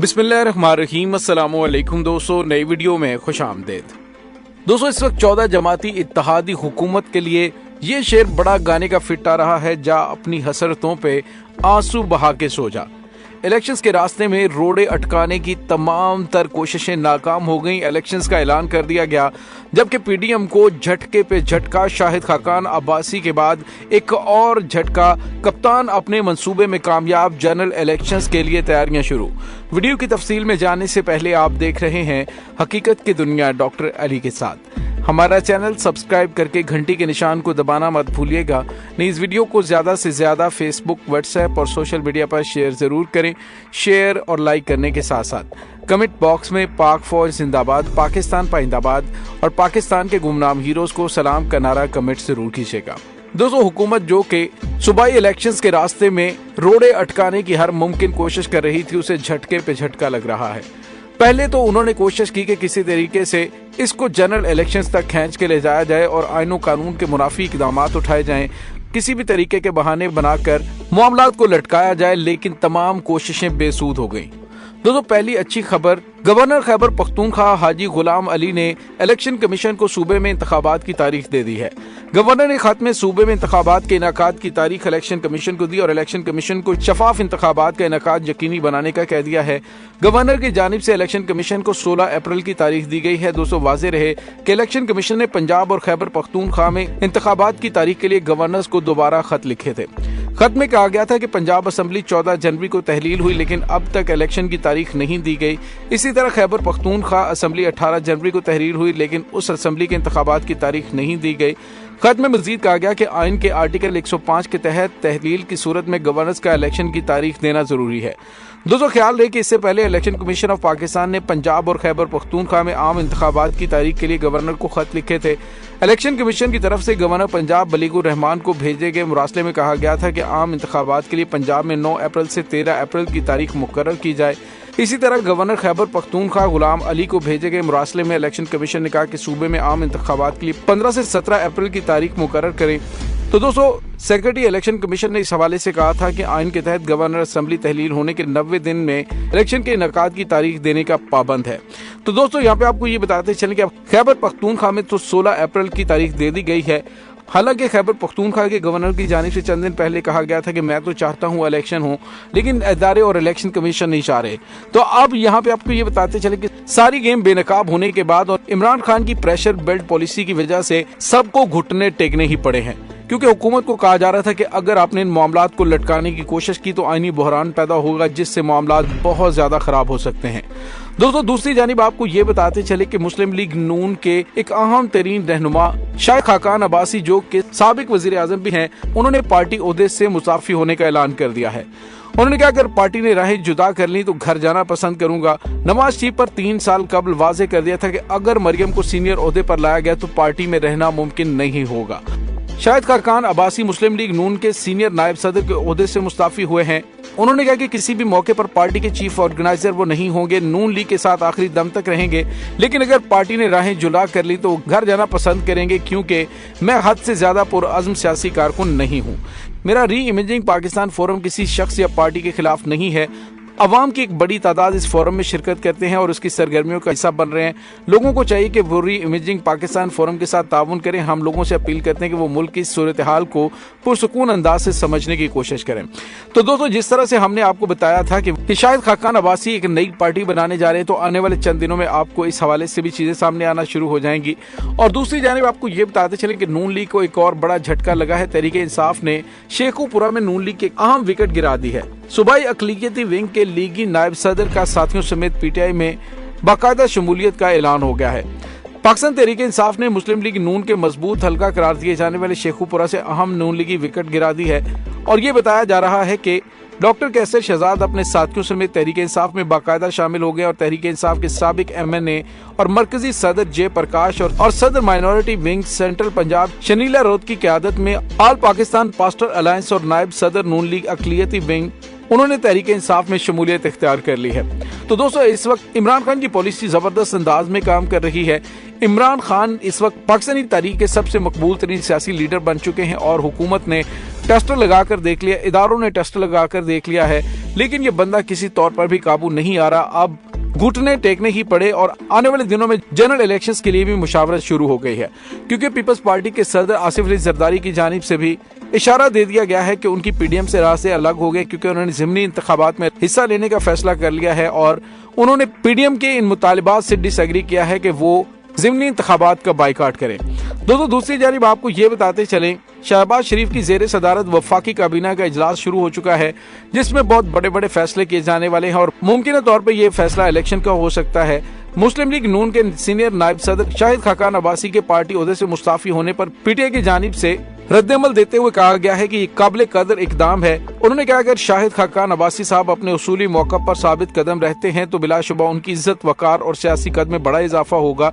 बिस्मिल्लाहिर्रहमानिर्रहीम। अस्सलामुअलैकुम दोस्तों, नई वीडियो में खुश आमदेद। दोस्तों, इस वक्त 14 जमाती इत्तेहादी हुकूमत के लिए ये शेर बड़ा गाने का फिट आ रहा है, जा अपनी हसरतों पे आंसू बहा के सो जा। इलेक्शंस के रास्ते में रोड़े अटकाने की तमाम तर कोशिशें नाकाम हो गईं। इलेक्शंस का ऐलान कर दिया गया, जबकि पीडीएम को झटके पे झटका। शाहिद खाकान अब्बासी के बाद एक और झटका। कप्तान अपने मंसूबे में कामयाब, जनरल इलेक्शंस के लिए तैयारियां शुरू। वीडियो की तफसील में जाने से पहले आप देख रहे हैं हकीकत की दुनिया डॉक्टर अली के साथ। हमारा चैनल सब्सक्राइब करके घंटी के निशान को दबाना मत भूलिएगा। इस वीडियो को ज्यादा से ज्यादा फेसबुक, व्हाट्सएप और सोशल मीडिया पर शेयर जरूर करें। शेयर और लाइक करने के साथ साथ कमेंट बॉक्स में पाक फौज जिंदाबाद, पाकिस्तान पाइंदाबाद और पाकिस्तान के गुमनाम हीरोज को सलाम का नारा कमेंट जरूर कीजिएगा। दोस्तों, हुकूमत जो कि सूबाई इलेक्शंस के रास्ते में रोड़े अटकाने की हर मुमकिन कोशिश कर रही थी, उसे झटके पे झटका लग रहा है। पहले तो उन्होंने कोशिश की कि किसी तरीके से इसको जनरल इलेक्शंस तक खींच के ले जाया जाए और आईनो कानून के मुनाफी इकदाम उठाए जाएं, किसी भी तरीके के बहाने बनाकर मामलात को लटकाया जाए, लेकिन तमाम कोशिशें बेसूद हो गईं। दोस्तों, पहली अच्छी खबर, गवर्नर खैबर पख्तूनख्वा हाजी गुलाम अली ने इलेक्शन कमीशन को सूबे में इंतखाबात की तारीख दे दी है। गवर्नर ने खत में सूबे में इंतखाबात के इनेकाद की तारीख इलेक्शन कमीशन को दी और इलेक्शन कमीशन को शफाफ इंतखाबात का इनेकाद यकीनी बनाने का कह दिया है। गवर्नर की जानिब से इलेक्शन कमीशन को 16 अप्रैल की तारीख दी गई है। दोस्तों, वाज़ेह रहे कि इलेक्शन कमीशन ने पंजाब और खैबर पख्तूनख्वा में इंतखाबात की तारीख के लिए गवर्नर्स को दोबारा खत लिखे थे। खत में कहा गया था कि पंजाब असम्बली 14 जनवरी को तहलील हुई, लेकिन अब तक इलेक्शन की तारीख नहीं दी गई। इसी तरह खैबर पख्तूनख्वा असम्बली 18 जनवरी को तहरीर हुई, लेकिन उस असम्बली के इंतखाबात की तारीख नहीं दी गई। खत में मजीद कहा गया कि आइन के आर्टिकल 105 के तहत तहलील की सूरत में गवर्नर्स का इलेक्शन की तारीख देना जरूरी है। दोस्तों, ख्याल रहे कि इससे पहले इलेक्शन कमीशन ऑफ पाकिस्तान ने पंजाब और खैबर पख्तूनख्वा में आम इंतखाबात की तारीख के लिए गवर्नर को खत लिखे थे। इलेक्शन कमीशन की तरफ से गवर्नर पंजाब बलीगुर रहमान को भेजे गए मुरासले में कहा गया था कि आम इंतखाबात के लिए पंजाब में 9 अप्रैल से 13 अप्रैल की तारीख मुकर्रर की जाए। इसी तरह गवर्नर खैबर पख्तूनख्वा गुलाम अली को भेजे गए मुरासले में इलेक्शन कमीशन ने कहा कि सूबे में आम इंतखाबात के लिए 15 से 17 अप्रैल की तारीख मुकर्रर करें। तो दोस्तों, सेक्रेटरी इलेक्शन कमीशन ने इस हवाले से कहा था कि आइन के तहत गवर्नर असेंबली तहलील होने के 90 दिन में इलेक्शन के इनेकाद की तारीख देने का पाबंद है। तो दोस्तों, यहाँ पे आपको ये बताते चलें कि खैबर पख्तूनख्वा में तो 16 अप्रैल की तारीख दे दी गई है। हालांकि खैबर पख्तूनख्वा के गवर्नर की जानिब से चंद दिन पहले कहा गया था कि मैं तो चाहता हूं इलेक्शन हो, लेकिन इदारे और इलेक्शन कमीशन नहीं चाह रहे। तो अब यहाँ पे आपको ये बताते चले कि सारी गेम बेनकाब होने के बाद और इमरान खान की प्रेशर बेल्ट पॉलिसी की वजह से सबको घुटने टेकने ही पड़े हैं, क्योंकि हुकूमत को कहा जा रहा था कि अगर आपने इन मामलात को लटकाने की कोशिश की तो आईनी बहरान पैदा होगा, जिससे मामलात बहुत ज्यादा खराब हो सकते हैं। दोस्तों, दूसरी जानिब आपको ये बताते चले कि मुस्लिम लीग नून के एक अहम तरीन रहनुमा शाहिद खाकान अब्बासी, जो कि साबिक वजीर आजम भी हैं, उन्होंने पार्टी ओहदे से मुसाफी होने का ऐलान कर दिया है। उन्होंने कहा, अगर पार्टी ने राहें जुदा कर ली तो घर जाना पसंद करूंगा। नवाज शरीफ पर 3 साल कबल वाजे कर दिया था कि अगर मरियम को सीनियर ओहदे पर लाया गया तो पार्टी में रहना मुमकिन नहीं होगा। शाहिद खाकान अब्बासी मुस्लिम लीग नून के सीनियर नायब सदर के ओहदे से मुस्ताफी हुए हैं। उन्होंने कहा कि किसी भी मौके पर पार्टी के चीफ ऑर्गेनाइजर वो नहीं होंगे, नून लीग के साथ आखिरी दम तक रहेंगे, लेकिन अगर पार्टी ने राहें जुदा कर ली तो घर जाना पसंद करेंगे, क्योंकि मैं हद से ज्यादा पुरअज़्म सियासी कारकुन नहीं हूँ। मेरा री इमेजिंग पाकिस्तान फोरम किसी शख्स या पार्टी के खिलाफ नहीं है। अवाम की एक बड़ी तादाद इस फोरम में शिरकत करते हैं और उसकी सरगर्मियों का हिस्सा बन रहे हैं। लोगों को चाहिए कि वो री इमेजिंग पाकिस्तान फोरम के साथ ताउन करें। हम लोगों से अपील करते हैं कि वो मुल्क की सूरत हाल को पुरसुकून अंदाज से समझने की कोशिश करें। तो दोस्तों, जिस तरह से हमने आपको बताया था कि शाहिद खाकान अब्बासी एक नई पार्टी बनाने जा रहे हैं, तो आने वाले चंद दिनों में आपको इस हवाले से भी चीजें सामने आना शुरू हो जाएंगी। और दूसरी जानिब आपको ये बताते चले कि नून लीग को एक और बड़ा झटका लगा है। तहरीक इंसाफ ने शेखुपुरा में नून लीग की अहम विकेट गिरा दी है। सूबाई अकलियती विंग के लीगी नायब सदर का साथियों समेत पीटीआई में बाकायदा शमूलियत का ऐलान हो गया है। पाकिस्तान तहरीक इंसाफ ने मुस्लिम लीग नून के मजबूत हल्का करार दिए जाने वाले शेखुपुरा से अहम नून लीगी विकेट गिरा दी है और ये बताया जा रहा है कि डॉक्टर कैसर शहजाद अपने साथियों समेत तहरीक इंसाफ में बाकायदा शामिल हो गए और तहरीक इंसाफ के साबिक एमएनए और मरकजी सदर जय प्रकाश और सदर minority wing central Punjab Shanila रोध की क़यादत में ऑल पाकिस्तान पास्टर अलायंस और नायब सदर नून लीग अकलियती विंग, उन्होंने तहरीक इंसाफ में शमूलियत इख्तियार कर ली है। तो दोस्तों इस वक्त इमरान खान की पॉलिसी जबरदस्त अंदाज में काम कर रही है। इमरान खान इस वक्त पाकिस्तानी तारीख के सबसे मकबूल तरीन सियासी लीडर बन चुके हैं और हुकूमत ने टेस्टर लगाकर देख लिया, इदारों ने टेस्टर लगाकर देख लिया है, लेकिन ये बंदा किसी तौर पर भी काबू नहीं आ रहा। अब घुटने टेकने ही पड़े और आने वाले दिनों में जनरल इलेक्शंस के लिए भी मुशावरत शुरू हो गई है, क्योंकि पीपल्स पार्टी के सदर आसिफ अली जरदारी की जानिब से भी इशारा दे दिया गया है कि उनकी पीडीएम से राह से अलग हो गए, क्योंकि उन्होंने ज़िमनी इंतखाबात में हिस्सा लेने का फैसला कर लिया है और उन्होंने पीडीएम के इन मुतालिबात से डिसएग्री किया है कि वो ज़िमनी इंतखाबात का बाइकाट करें। दोस्तों दूसरी जानिब आपको ये बताते चलें, शहबाज शरीफ की जेर सदारत वफाकी काबीना का इजलास शुरू हो चुका है, जिसमें बहुत बड़े बड़े फैसले किए जाने वाले हैं और मुमकिन तौर पर यह फैसला इलेक्शन का हो सकता है। मुस्लिम लीग नून के सीनियर नायब सदर शाहिद खाकान अब्बासी के पार्टी ओहदे से मुस्ताफी होने पर पीटीआई की जानिब से रद्दअमल देते हुए कहा गया है कि ये काबिल कदर इकदाम है। उन्होंने कहा अगर शाहिद खाकान अब्बासी साहब अपने उसूली मौका पर साबित कदम रहते हैं तो बिलाशुबा उनकी इज्जत, वकार और सियासी कद में बड़ा इजाफा होगा।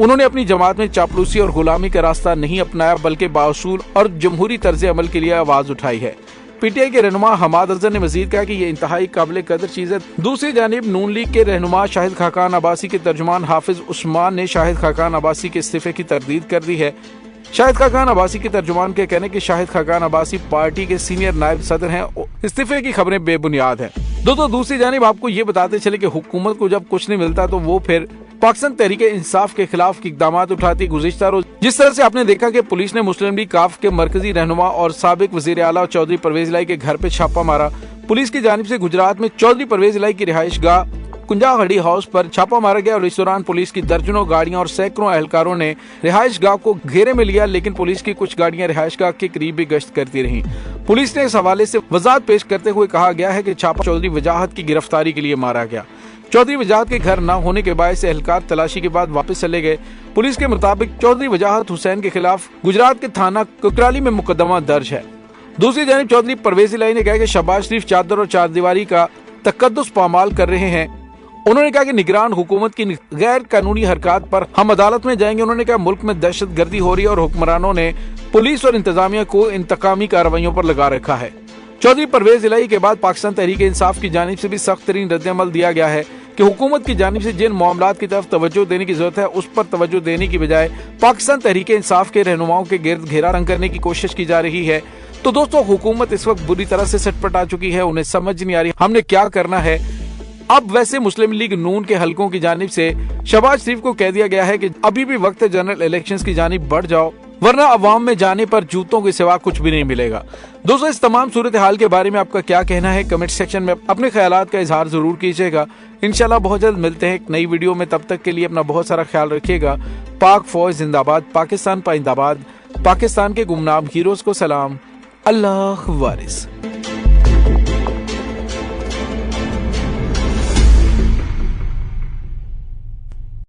उन्होंने अपनी जमात में चापलूसी और गुलामी का रास्ता नहीं अपनाया, बल्कि बाउसूल और जमहूरी तर्ज अमल के लिए आवाज उठाई है। पीटीआई के रहनुमा हमाद अजहर ने मजीद कहा कि ये इंतहाई काबिल कदर चीज है। दूसरी जानिब नून लीग के रहनुमा शाहिद खाकान अब्बासी के तर्जुमान हाफिज उस्मान ने शाहिद खाकान अब्बासी के इस्तीफे की तरदीद कर दी है। शाहिद खाकान अब्बासी के तर्जुमान के कहने कि शाहिद खाकान अब्बासी पार्टी के सीनियर नायब सदर हैं, इस्तीफे की खबरें बेबुनियाद हैं। दोस्तों दूसरी जानिब आपको ये बताते चले कि हुकूमत को जब कुछ नहीं मिलता तो वो फिर पाकिस्तान तहरीक इंसाफ के खिलाफ इकदाम उठाती। गुज़िश्ता रोज जिस तरह से आपने देखा कि पुलिस ने मुस्लिम लीग काफ के मरकजी रहनुमा और साबिक वजीर आला चौधरी परवेज इलाही के घर पे छापा मारा। पुलिस की जानिब से गुजरात में चौधरी परवेज इलाही की रिहाइश गाह कुंजाहड़ी हाउस पर छापा मारा गया और इस दौरान पुलिस की दर्जनों गाड़ियां और सैकड़ों एहलकारों ने रिहाइश गाह को घेरे में लिया, लेकिन पुलिस की कुछ गाड़ियां रिहाइश गाह के करीब भी गश्त करती रहीं। पुलिस ने इस हवाले से वजाहत पेश करते हुए कहा गया है कि छापा चौधरी वजाहत की गिरफ्तारी के लिए मारा गया। चौधरी वजाहत के घर न होने के बायस एहलकार तलाशी के बाद वापस चले गए। पुलिस के मुताबिक चौधरी वजाहत हुसैन के खिलाफ गुजरात के थाना कुकराली में मुकदमा दर्ज है। दूसरी जानिब चौधरी परवेज इलाही ने कहा कि शहबाज शरीफ चादर और चारदीवारी का तकद्दुस पामाल कर रहे हैं। उन्होंने कहा कि निगरान हुकूमत की गैर कानूनी हरकत पर हम अदालत में जाएंगे। उन्होंने कहा मुल्क में दहशत गर्दी हो रही है और हुक्मरानों ने पुलिस और इंतजामिया को इंतकामी कार्रवाइयों पर लगा रखा है। चौधरी परवेज इलाही के बाद पाकिस्तान तहरीक इंसाफ की जानिब से भी सख्त तरीन रद्दअमल दिया गया है कि हुकूमत की जानिब से जिन मामलात की तरफ तवज्जो देने की जरूरत है उस पर तवज्जो देने की बजाय पाकिस्तान तहरीक इंसाफ के रहनुमाओं के गिर्द घेरा रंग करने की कोशिश की जा रही है। तो दोस्तों हुकूमत इस वक्त बुरी तरह से सटपटा चुकी है, उन्हें समझ नहीं आ रही हमने क्या करना है। अब वैसे मुस्लिम लीग नून के हलकों की जानिब से शहबाज शरीफ को कह दिया गया है कि अभी भी वक्त है, जनरल इलेक्शंस की जानिब बढ़ जाओ, वरना अवाम में जाने पर जूतों के सिवा कुछ भी नहीं मिलेगा। दोस्तों इस तमाम सूरत हाल के बारे में आपका क्या कहना है, कमेंट सेक्शन में अपने ख्यालात का इजहार जरूर कीजिएगा। इंशाल्लाह बहुत जल्द मिलते हैं एक नई वीडियो में, तब तक के लिए अपना बहुत सारा ख्याल रखिएगा। पाक फौज जिंदाबाद, पाकिस्तान पाइंदाबाद, पाकिस्तान के गुमनाम हीरोज को सलाम, अल्लाह वारिस।